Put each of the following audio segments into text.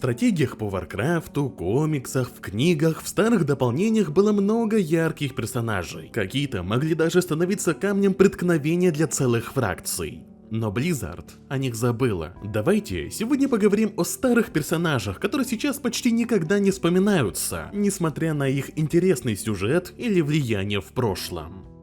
стратегиях по Варкрафту, комиксах, в книгах, в старых дополнениях было много ярких персонажей. Какие-то могли даже становиться камнем преткновения для целых фракций. Но Blizzard о них забыла. Давайте сегодня поговорим о старых персонажах, которые сейчас почти никогда не вспоминаются, несмотря на их интересный сюжет или влияние в прошлом.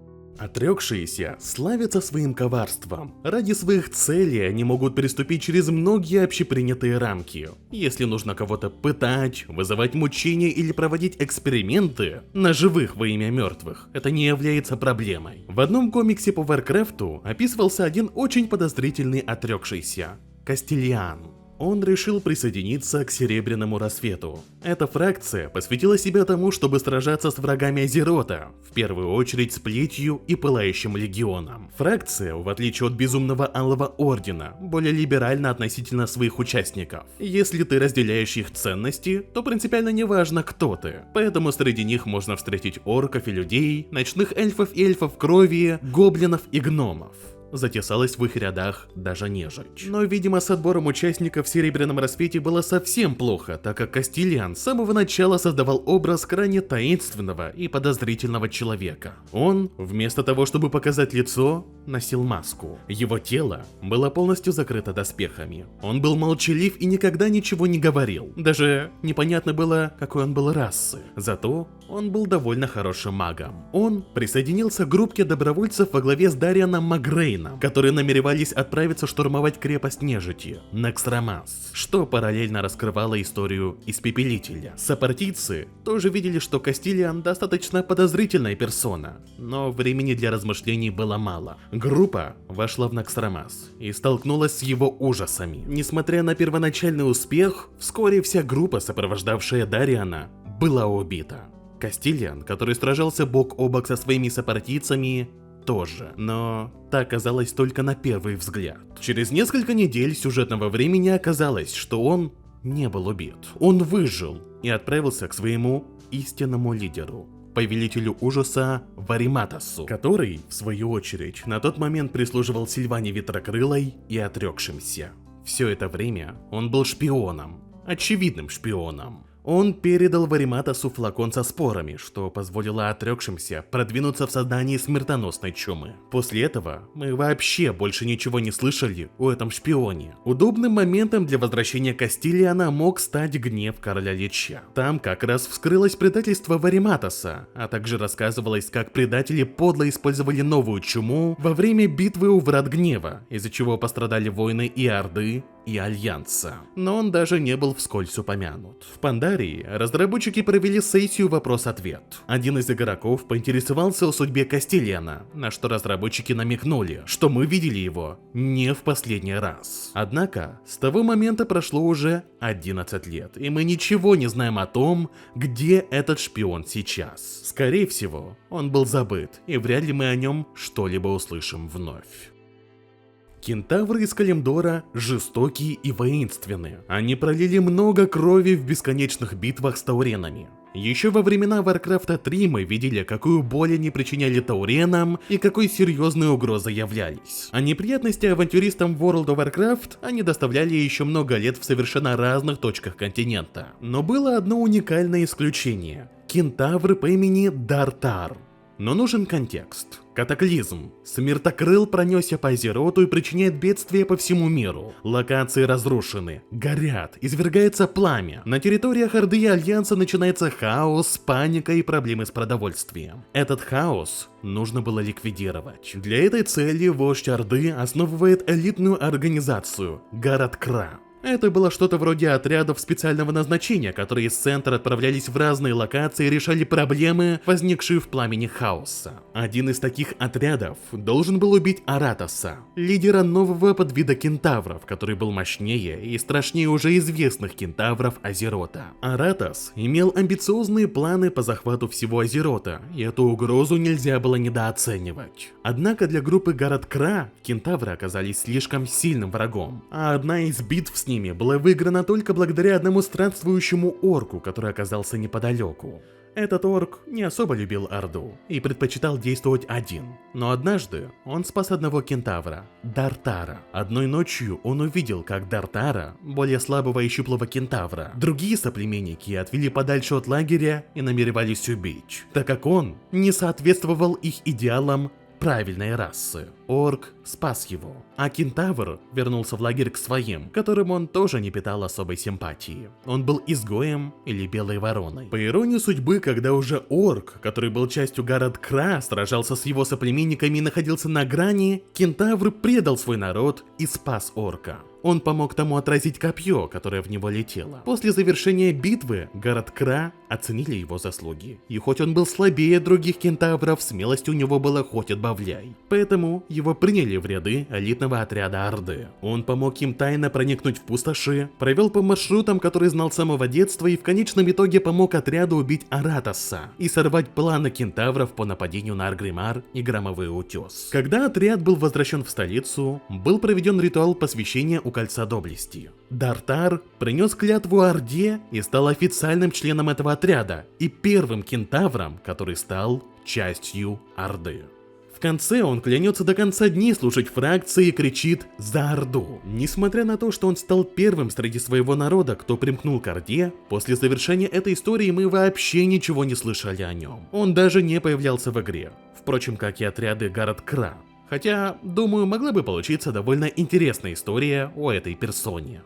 Отрекшиеся славятся своим коварством. Ради своих целей они могут переступить через многие общепринятые рамки. Если нужно кого-то пытать, вызывать мучения или проводить эксперименты на живых во имя мертвых, это не является проблемой. В одном комиксе по Варкрафту описывался один очень подозрительный отрекшийся – Кастильян. Он решил присоединиться к Серебряному Рассвету. Эта фракция посвятила себя тому, чтобы сражаться с врагами Азерота, в первую очередь с Плетью и Пылающим Легионом. Фракция, в отличие от Безумного Алого Ордена, более либеральна относительно своих участников. Если ты разделяешь их ценности, то принципиально не важно, кто ты. Поэтому среди них можно встретить орков и людей, ночных эльфов и эльфов крови, гоблинов и гномов. Затесалась в их рядах даже нежить. Но, видимо, с отбором участников в Серебряном Рассвете было совсем плохо, так как Кастильян с самого начала создавал образ крайне таинственного и подозрительного человека. Он, вместо того, чтобы показать лицо, носил маску. Его тело было полностью закрыто доспехами. Он был молчалив и никогда ничего не говорил. Даже непонятно было, какой он был расы. Зато он был довольно хорошим магом. Он присоединился к группе добровольцев во главе с Дарианом Магрейном, которые намеревались отправиться штурмовать крепость нежити Некстрамас, что параллельно раскрывало историю Испепелителя. Сопартийцы тоже видели, что Кастильян достаточно подозрительная персона, но времени для размышлений было мало. Группа вошла в Некстрамас и столкнулась с его ужасами. Несмотря на первоначальный успех, вскоре вся группа, сопровождавшая Дариана, была убита. Кастильян, который сражался бок о бок со своими сопартийцами, тоже, но так оказалось только на первый взгляд. Через несколько недель сюжетного времени оказалось, что он не был убит. Он выжил и отправился к своему истинному лидеру, повелителю ужаса Вариматосу, который, в свою очередь, на тот момент прислуживал Сильване Ветрокрылой и отрекшимся. Все это время он был шпионом, очевидным шпионом. Он передал Вариматосу флакон со спорами, что позволило отрекшимся продвинуться в создании смертоносной чумы. После этого мы вообще больше ничего не слышали о этом шпионе. Удобным моментом для возвращения Кастильяна мог стать гнев Короля Лича. Там как раз вскрылось предательство Вариматоса, а также рассказывалось, как предатели подло использовали новую чуму во время битвы у Врат Гнева, из-за чего пострадали воины и Орды, и Альянса. Но он даже не был вскользь упомянут. В Пандарии разработчики провели сессию вопрос-ответ. Один из игроков поинтересовался о судьбе Кастильяна, на что разработчики намекнули, что мы видели его не в последний раз. Однако, с того момента прошло уже 11 лет, и мы ничего не знаем о том, где этот шпион сейчас. Скорее всего, он был забыт, и вряд ли мы о нем что-либо услышим вновь. Кентавры из Калимдора жестокие и воинственные. Они пролили много крови в бесконечных битвах с тауренами. Еще во времена Варкрафта 3 мы видели, какую боль они причиняли тауренам и какой серьезной угрозой являлись. А неприятности авантюристам World of Warcraft они доставляли еще много лет в совершенно разных точках континента. Но было одно уникальное исключение – кентавры по имени Дартар. Но нужен контекст. Катаклизм. Смертокрыл пронесся по Азероту и причиняет бедствия по всему миру. Локации разрушены, горят, извергается пламя. На территориях Орды и Альянса начинается хаос, паника и проблемы с продовольствием. Этот хаос нужно было ликвидировать. Для этой цели вождь Орды основывает элитную организацию – Гарат-Кра. Это было что-то вроде отрядов специального назначения, которые из центра отправлялись в разные локации и решали проблемы, возникшие в пламени хаоса. Один из таких отрядов должен был убить Аратоса, лидера нового подвида кентавров, который был мощнее и страшнее уже известных кентавров Азерота. Аратос имел амбициозные планы по захвату всего Азерота, и эту угрозу нельзя было недооценивать. Однако для группы Гарат-Кра кентавры оказались слишком сильным врагом, а одна из битв с ними была выиграна только благодаря одному странствующему орку, который оказался неподалеку. Этот орк не особо любил Орду и предпочитал действовать один. Но однажды он спас одного кентавра, Дартара. Одной ночью он увидел, как Дартара, более слабого и щуплого кентавра, другие соплеменники отвели подальше от лагеря и намеревались убить, так как он не соответствовал их идеалам правильной расы. Орк спас его, а кентавр вернулся в лагерь к своим, которым он тоже не питал особой симпатии. Он был изгоем или белой вороной. По иронии судьбы, когда уже орк, который был частью Гарад-Кра, сражался с его соплеменниками и находился на грани, кентавр предал свой народ и спас орка. Он помог тому отразить копье, которое в него летело. После завершения битвы Гарад-Кра оценили его заслуги. И хоть он был слабее других кентавров, смелости у него было хоть отбавляй. Поэтому его приняли в ряды элитного отряда Орды. Он помог им тайно проникнуть в пустоши, провел по маршрутам, которые знал с самого детства, и в конечном итоге помог отряду убить Аратоса и сорвать планы кентавров по нападению на Аргримар и Громовой Утес. Когда отряд был возвращен в столицу, был проведен ритуал посвящения у Кольца Доблести. Дартар принес клятву Орде и стал официальным членом этого отряда и первым кентавром, который стал частью Орды. В конце он клянется до конца дней слушать фракции и кричит «За Орду!». Несмотря на то, что он стал первым среди своего народа, кто примкнул к Орде, после завершения этой истории мы вообще ничего не слышали о нем. Он даже не появлялся в игре. Впрочем, как и отряды Гарад-Кра. Хотя, думаю, могла бы получиться довольно интересная история о этой персоне.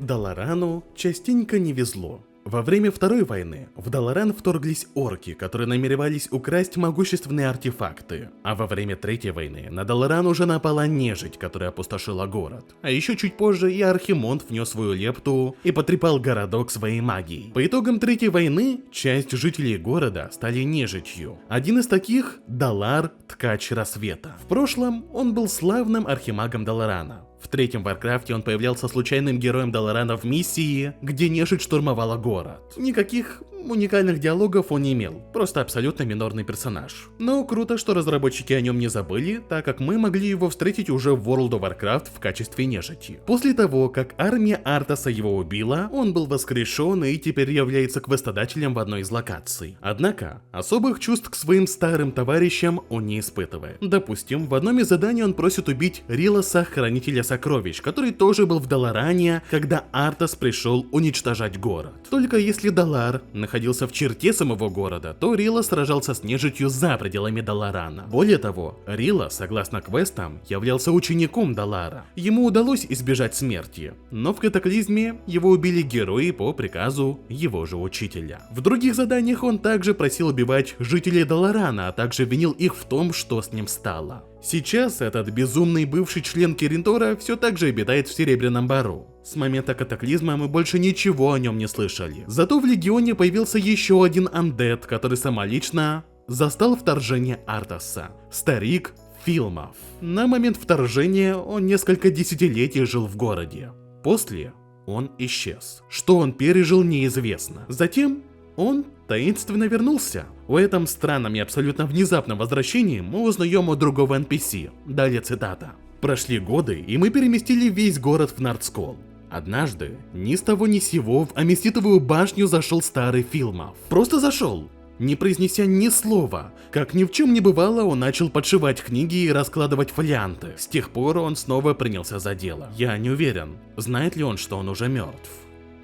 Даларану частенько не везло. Во время Второй войны в Даларан вторглись орки, которые намеревались украсть могущественные артефакты. А во время Третьей войны на Даларан уже напала нежить, которая опустошила город. А еще чуть позже и Архимонд внес свою лепту и потрепал городок своей магией. По итогам Третьей войны часть жителей города стали нежитью. Один из таких – Далар, Ткач Рассвета. В прошлом он был славным архимагом Даларана. В третьем Варкрафте он появлялся случайным героем Даларана в миссии, где нежить штурмовала город. Никаких уникальных диалогов он не имел, просто абсолютно минорный персонаж. Но круто, что разработчики о нем не забыли, так как мы могли его встретить уже в World of Warcraft в качестве нежити. После того, как армия Артаса его убила, он был воскрешен и теперь является квестодателем в одной из локаций. Однако, особых чувств к своим старым товарищам он не испытывает. Допустим, в одном из заданий он просит убить Рилоса, хранителя сокровищ, который тоже был в Даларане, когда Артас пришел уничтожать город. Только если Далар находился в черте самого города, то Рила сражался с нежитью за пределами Даларана. Более того, Рила, согласно квестам, являлся учеником Далара. Ему удалось избежать смерти, но в катаклизме его убили герои по приказу его же учителя. В других заданиях он также просил убивать жителей Даларана, а также винил их в том, что с ним стало. Сейчас этот безумный бывший член Киринтора все так же обитает в Серебряном Бару. С момента катаклизма мы больше ничего о нем не слышали. Зато в Легионе появился еще один андед, который самолично застал вторжение Артаса. Старик Филмов. На момент вторжения он несколько десятилетий жил в городе. После он исчез. Что он пережил, неизвестно. Затем он таинственно вернулся. В этом странном и абсолютно внезапном возвращении мы узнаем о другого NPC. Далее цитата. «Прошли годы, и мы переместили весь город в Нардскол. Однажды, ни с того ни с сего, в Аместитовую башню зашел старый Филмов. Просто зашел, не произнеся ни слова. Как ни в чем не бывало, он начал подшивать книги и раскладывать фолианты. С тех пор он снова принялся за дело. Я не уверен, знает ли он, что он уже мертв».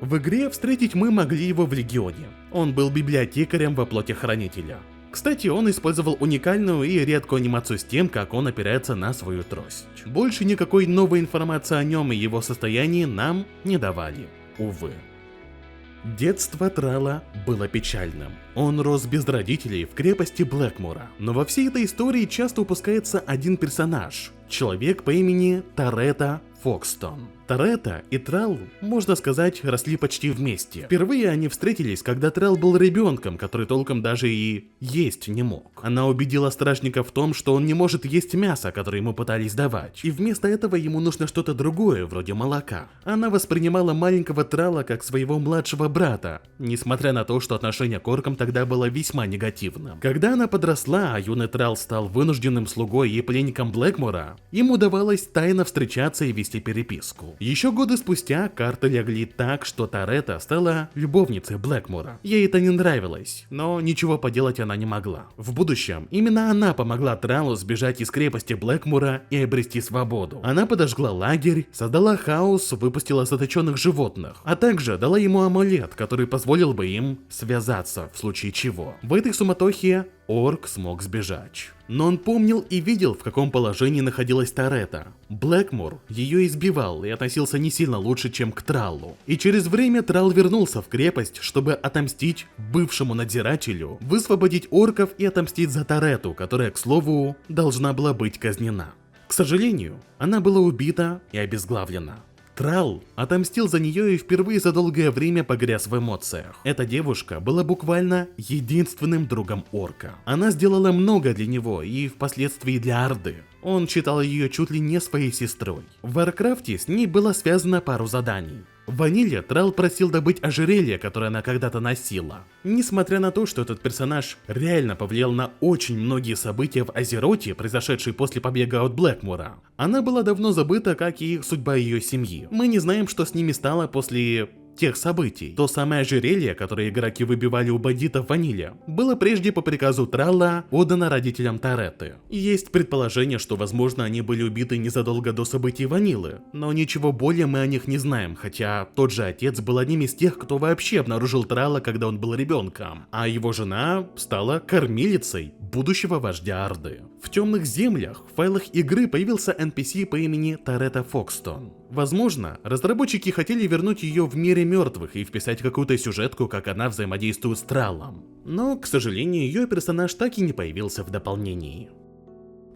В игре встретить мы могли его в Легионе. Он был библиотекарем во плоти Хранителя. Кстати, он использовал уникальную и редкую анимацию с тем, как он опирается на свою трость. Больше никакой новой информации о нем и его состоянии нам не давали, увы. Детство Трала было печальным. Он рос без родителей в крепости Блэкмора. Но во всей этой истории часто упускается один персонаж – человек по имени Торетто Фокстон. Торетто и Трал, можно сказать, росли почти вместе. Впервые они встретились, когда Трал был ребенком, который толком даже и есть не мог. Она убедила стражника в том, что он не может есть мясо, которое ему пытались давать, и вместо этого ему нужно что-то другое, вроде молока. Она воспринимала маленького Трала как своего младшего брата, несмотря на то, что отношение к оркам тогда было весьма негативным. Когда она подросла, а юный Трал стал вынужденным слугой и пленником Блэкмора, им удавалось тайно встречаться и вести вести переписку. Еще годы спустя карты легли так, что Торетто стала любовницей Блэкмора. Ей это не нравилось, но ничего поделать она не могла. В будущем именно она помогла Тралу сбежать из крепости Блэкмора и обрести свободу. Она подожгла лагерь, создала хаос, выпустила заточенных животных, а также дала ему амулет, который позволил бы им связаться в случае чего. В этой суматохе орк смог сбежать. Но он помнил и видел, в каком положении находилась Торетто. Блэкмор ее избивал и относился не сильно лучше, чем к Траллу. И через время Тралл вернулся в крепость, чтобы отомстить бывшему надзирателю, высвободить орков и отомстить за Торетто, которая, к слову, должна была быть казнена. К сожалению, она была убита и обезглавлена. Тралл отомстил за нее и впервые за долгое время погряз в эмоциях. Эта девушка была буквально единственным другом орка. Она сделала много для него и впоследствии для Орды. Он считал ее чуть ли не своей сестрой. В Варкрафте с ней было связано пару заданий. В Ваниле Тралл просил добыть ожерелье, которое она когда-то носила. Несмотря на то, что этот персонаж реально повлиял на очень многие события в Азероте, произошедшие после побега от Блэкмора, она была давно забыта, как и судьба ее семьи. Мы не знаем, что с ними стало после тех событий. То самое ожерелье, которое игроки выбивали у бандитов в Ваниле, было прежде по приказу Тралла отдано родителям Торетты. Есть предположение, что возможно они были убиты незадолго до событий Ванилы, но ничего более мы о них не знаем, хотя тот же отец был одним из тех, кто вообще обнаружил Тралла, когда он был ребенком, а его жена стала кормилицей будущего вождя Орды. В темных землях в файлах игры появился NPC по имени Торетто Фокстон. Возможно, разработчики хотели вернуть ее в мире мертвых и вписать какую-то сюжетку, как она взаимодействует с Траллом. Но, к сожалению, ее персонаж так и не появился в дополнении.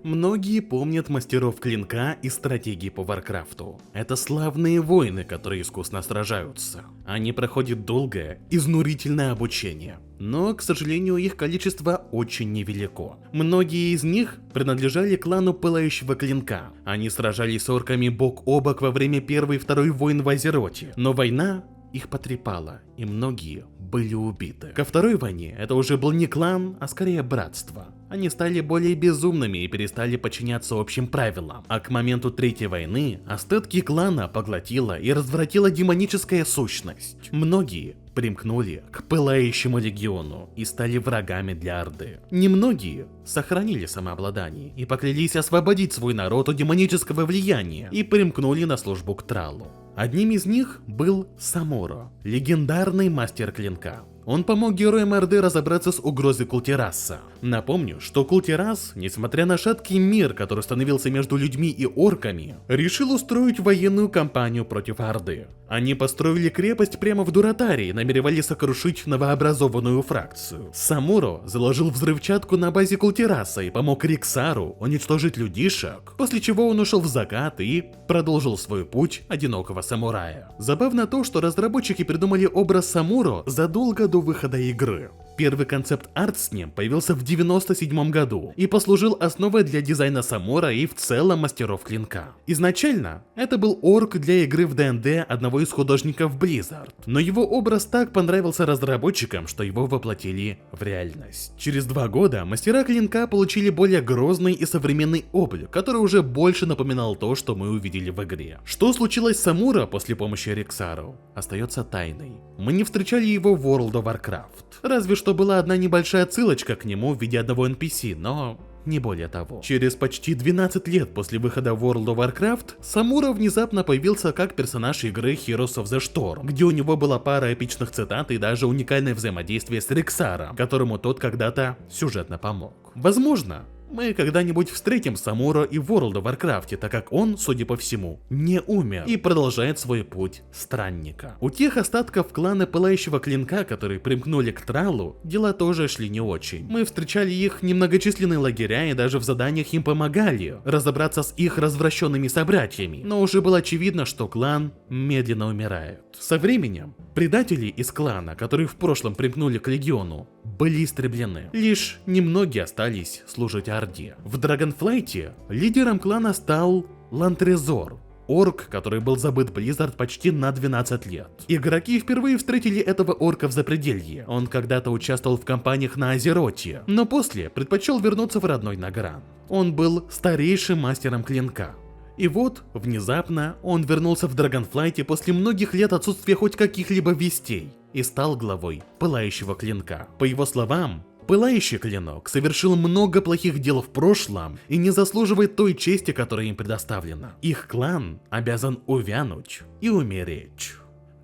Многие помнят мастеров клинка и стратегии по Варкрафту. Это славные воины, которые искусно сражаются. Они проходят долгое, изнурительное обучение. Но, к сожалению, их количество очень невелико. Многие из них принадлежали клану Пылающего Клинка. Они сражались с орками бок о бок во время Первой и Второй войн в Азероте. Но война их потрепала, и многие были убиты. Ко Второй войне это уже был не клан, а скорее братство. Они стали более безумными и перестали подчиняться общим правилам. А к моменту Третьей войны остатки клана поглотила и развратила демоническая сущность. Многие примкнули к Пылающему Легиону и стали врагами для Орды. Немногие сохранили самообладание и поклялись освободить свой народ от демонического влияния и примкнули на службу к Траллу. Одним из них был Самуро, легендарный мастер клинка. Он помог героям Орды разобраться с угрозой Култираса. Напомню, что Култирас, несмотря на шаткий мир, который становился между людьми и орками, решил устроить военную кампанию против Орды. Они построили крепость прямо в Дуратаре и намеревались сокрушить новообразованную фракцию. Самуро заложил взрывчатку на базе Култираса и помог Риксару уничтожить людишек, после чего он ушел в закат и продолжил свой путь одинокого самурая. Забавно то, что разработчики придумали образ Самуро задолго до выхода игры. Первый концепт-арт с ним появился в 1997 году и послужил основой для дизайна Самуро и в целом мастеров клинка. Изначально это был орк для игры в ДНД одного из художников Blizzard, но его образ так понравился разработчикам, что его воплотили в реальность. Через 2 года мастера клинка получили более грозный и современный облик, который уже больше напоминал то, что мы увидели в игре. Что случилось с Самуро после помощи Риксару, остается тайной. Мы не встречали его в World of Warcraft, разве что была одна небольшая отсылочка к нему в виде одного NPC, но не более того. Через почти 12 лет после выхода World of Warcraft, Самуро внезапно появился как персонаж игры Heroes of the Storm, где у него была пара эпичных цитат и даже уникальное взаимодействие с Риксаром, которому тот когда-то сюжетно помог. Возможно, мы когда-нибудь встретим Самуро и в World of Warcraft, так как он, судя по всему, не умер и продолжает свой путь странника. У тех остатков клана Пылающего Клинка, которые примкнули к Траллу, дела тоже шли не очень. Мы встречали их немногочисленные лагеря и даже в заданиях им помогали разобраться с их развращенными собратьями, но уже было очевидно, что клан медленно умирает. Со временем предатели из клана, которые в прошлом примкнули к Легиону, были истреблены. Лишь немногие остались служить Орде. В Dragonflight'е лидером клана стал Лантрезор, орк, который был забыт Blizzard почти на 12 лет. Игроки впервые встретили этого орка в Запределье. Он когда-то участвовал в кампаниях на Азероте, но после предпочел вернуться в родной Награн. Он был старейшим мастером клинка. И вот, внезапно, он вернулся в Драгонфлайте после многих лет отсутствия хоть каких-либо вестей и стал главой Пылающего Клинка. По его словам, Пылающий Клинок совершил много плохих дел в прошлом и не заслуживает той чести, которая им предоставлена. Их клан обязан увянуть и умереть.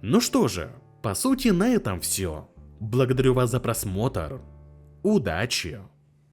Ну что же, по сути на этом все. Благодарю вас за просмотр. Удачи!